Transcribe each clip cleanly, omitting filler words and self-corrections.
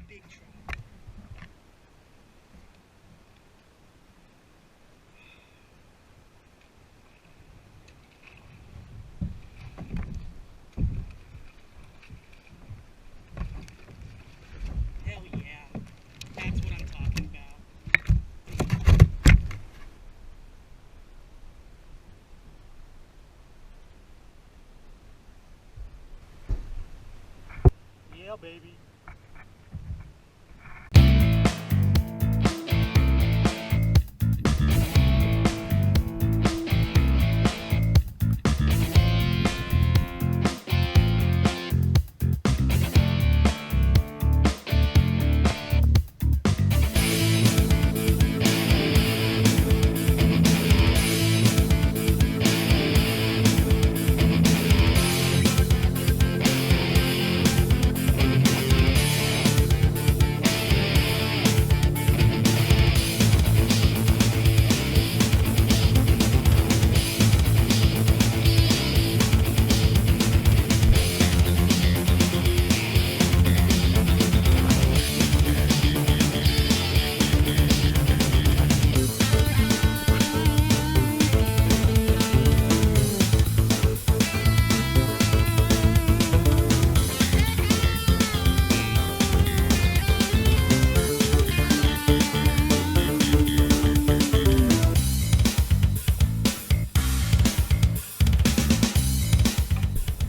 big trout. Hell yeah. That's what I'm talking about. Yeah, baby.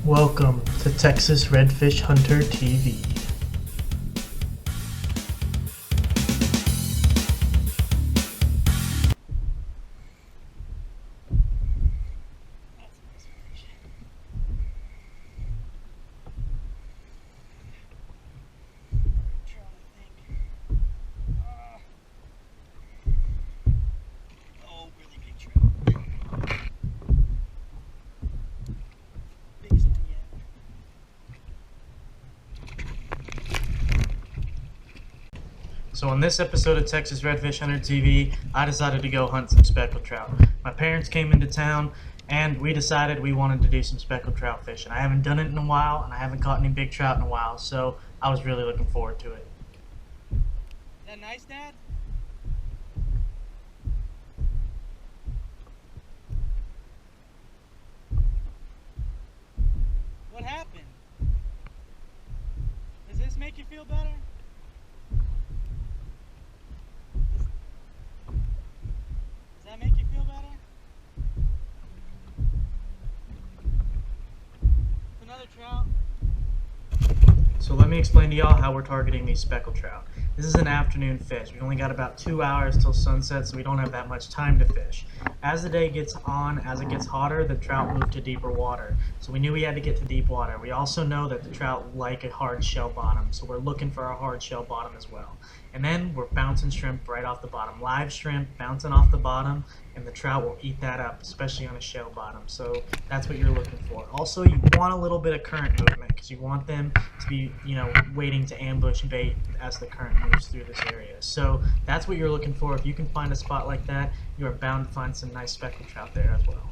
Welcome to Texas Redfish Hunter TV. So on this episode of Texas Redfish Hunter TV, I decided to go hunt some speckled trout. My parents came into town and we decided we wanted to do some speckled trout fishing. I haven't done it in a while and I haven't caught any big trout in a while, so I was really looking forward to it. Is that nice, Dad? What happened? Does this make you feel better? Does that make you feel better? Another trout. So let me explain to y'all how we're targeting these speckled trout. This is an afternoon fish. We've only got about 2 hours till sunset, so we don't have that much time to fish. As the day gets on, as it gets hotter, the trout move to deeper water. So we knew we had to get to deep water. We also know that the trout like a hard shell bottom, so we're looking for a hard shell bottom as well. And then we're bouncing shrimp right off the bottom. Live shrimp bouncing off the bottom, and the trout will eat that up, especially on a shell bottom. So that's what you're looking for. Also, you want a little bit of current movement because you want them to be, waiting to ambush bait as the current moves through this area. So that's what you're looking for. If you can find a spot like that, you are bound to find some nice speckled trout there as well.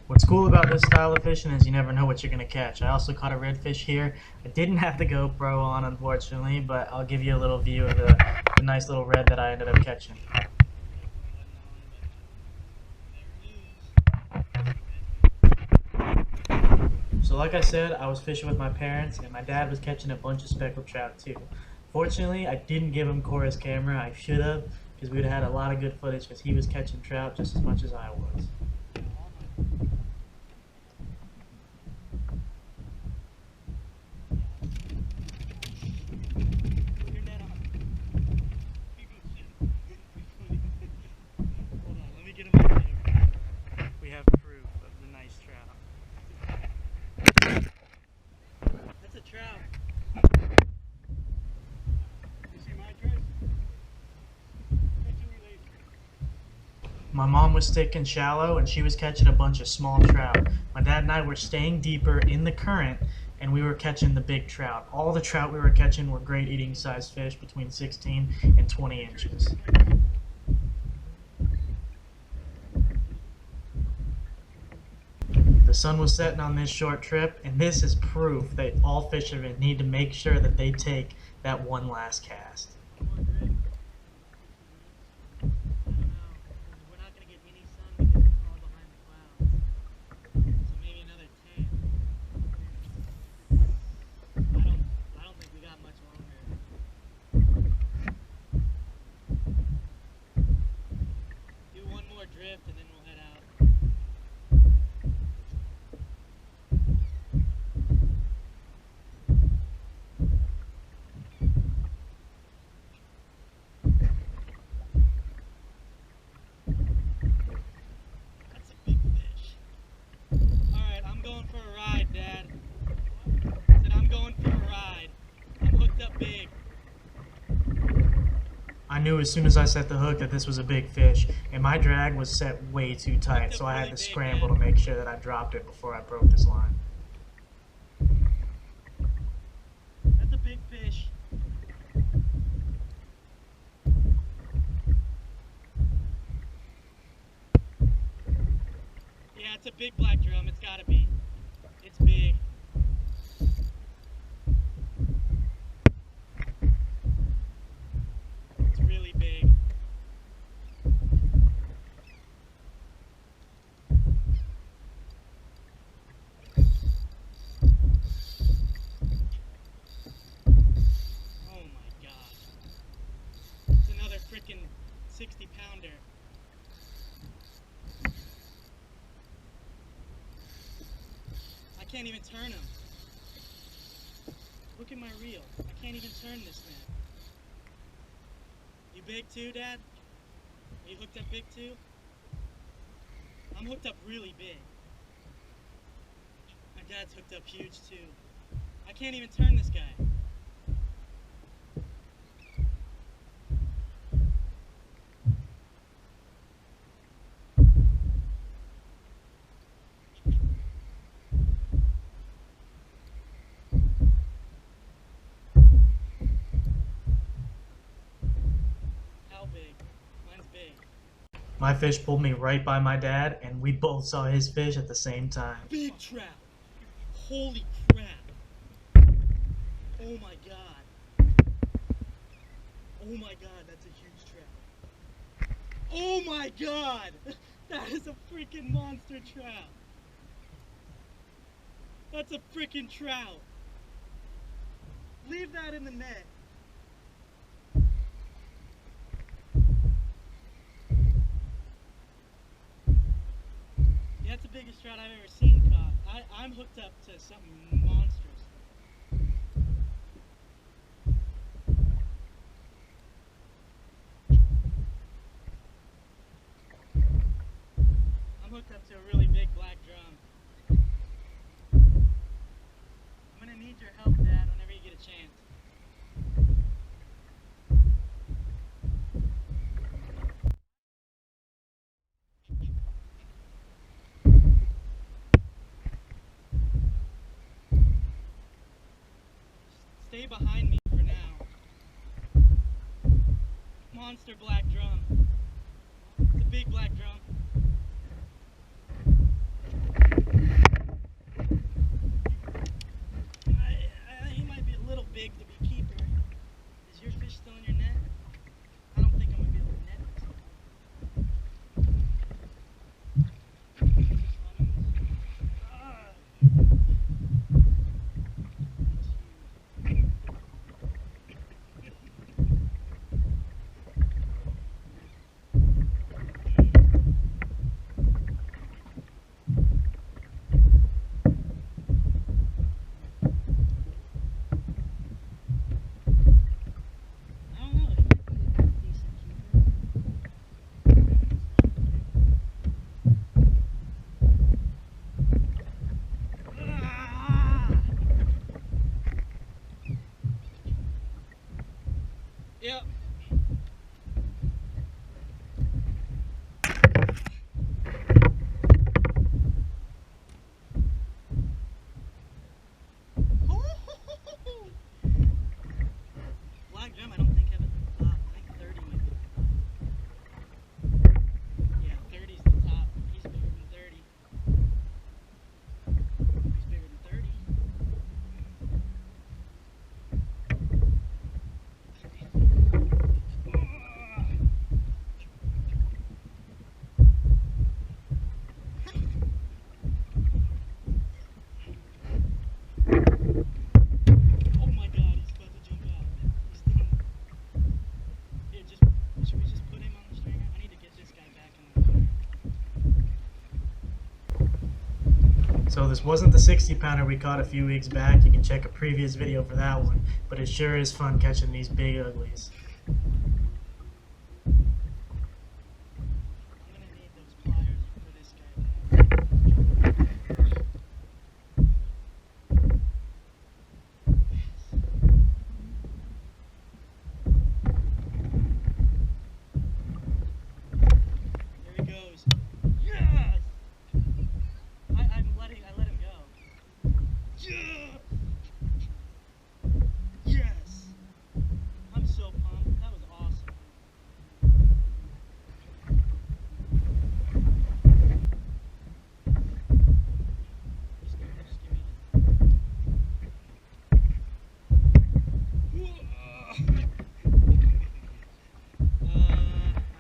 What's cool about this style of fishing is you never know what you're going to catch. I also caught a redfish here. I didn't have the GoPro on, unfortunately, but I'll give you a little view of the nice little red that I ended up catching. So like I said, I was fishing with my parents, and my dad was catching a bunch of speckled trout too. Fortunately, I didn't give him Cora's camera. I should have, because we would have had a lot of good footage because he was catching trout just as much as I was. We have proof of the nice trout. That's a trout. You see my trace? My mom was sticking shallow and she was catching a bunch of small trout. My dad and I were staying deeper in the current and we were catching the big trout. All the trout we were catching were great eating size fish between 16 and 20 inches. The sun was setting on this short trip, and this is proof that all fishermen need to make sure that they take that one last cast. Drift and then we'll head out. That's a big fish. Alright, I'm going for a ride, Dad. I said I'm going for a ride. I'm hooked up big. I knew as soon as I set the hook that this was a big fish, and my drag was set way too tight, so I had to scramble to make sure that I dropped it before I broke this line. That's a big fish. Yeah, it's a big black drum. It's gotta be. It's big. It's really big. Oh my gosh. It's another freaking 60-pounder. I can't even turn him. Look at my reel. I can't even turn this man. You big too, Dad? Are you hooked up big too? I'm hooked up really big. My dad's hooked up huge too. I can't even turn this guy. How big? Mine's big. My fish pulled me right by my dad, and we both saw his fish at the same time. Big trout. Holy crap. Oh my god. Oh my god, that's a huge trout. Oh my god! That is a freaking monster trout. That's a freaking trout. Leave that in the net. Yeah, that's the biggest trout I've ever seen caught. I'm hooked up to something monstrous. I'm hooked up to a really big black drum. I'm gonna need your help, Dad, whenever you get a chance. Stay behind me for now. Monster black drum. It's a big black drum. He might be a little big to be keeper. Is your fish still in your net? I don't think I'm gonna be able to net this. Yep. So this wasn't the 60-pounder we caught a few weeks back. You can check a previous video for that one, but it sure is fun catching these big uglies. I'm gonna need those pliers for this guy. There he goes. Yes! I let him go. Yeah! Yes! I'm so pumped. That was awesome. Just give me. I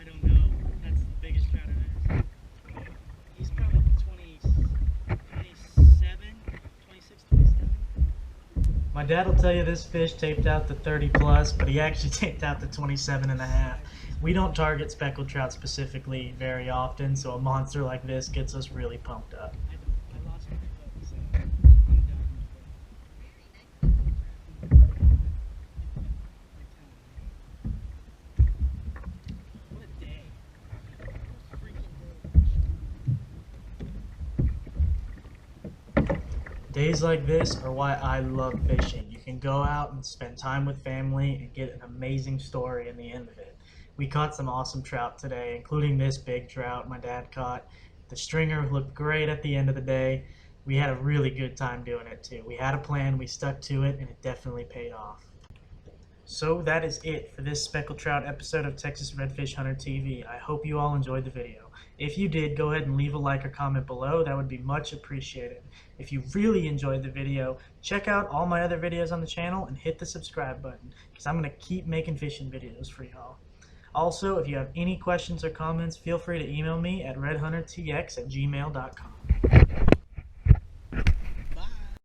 don't know. That's the biggest trout I've ever seen. He's probably 27, 26, 27. My dad will tell you this fish taped out to 30 plus, but he actually taped out to 27 and a half. We don't target speckled trout specifically very often, so a monster like this gets us really pumped up. I lost my foot, so I'm done. What a day. What a freaking day. Days like this are why I love fishing. You can go out and spend time with family and get an amazing story in the end of it. We caught some awesome trout today, including this big trout my dad caught. The stringer looked great at the end of the day. We had a really good time doing it too. We had a plan, we stuck to it, and it definitely paid off. So that is it for this speckled trout episode of Texas Redfish Hunter TV. I hope you all enjoyed the video. If you did, go ahead and leave a like or comment below. That would be much appreciated. If you really enjoyed the video, check out all my other videos on the channel and hit the subscribe button, because I'm going to keep making fishing videos for y'all. Also, if you have any questions or comments, feel free to email me at redhuntertx@gmail.com.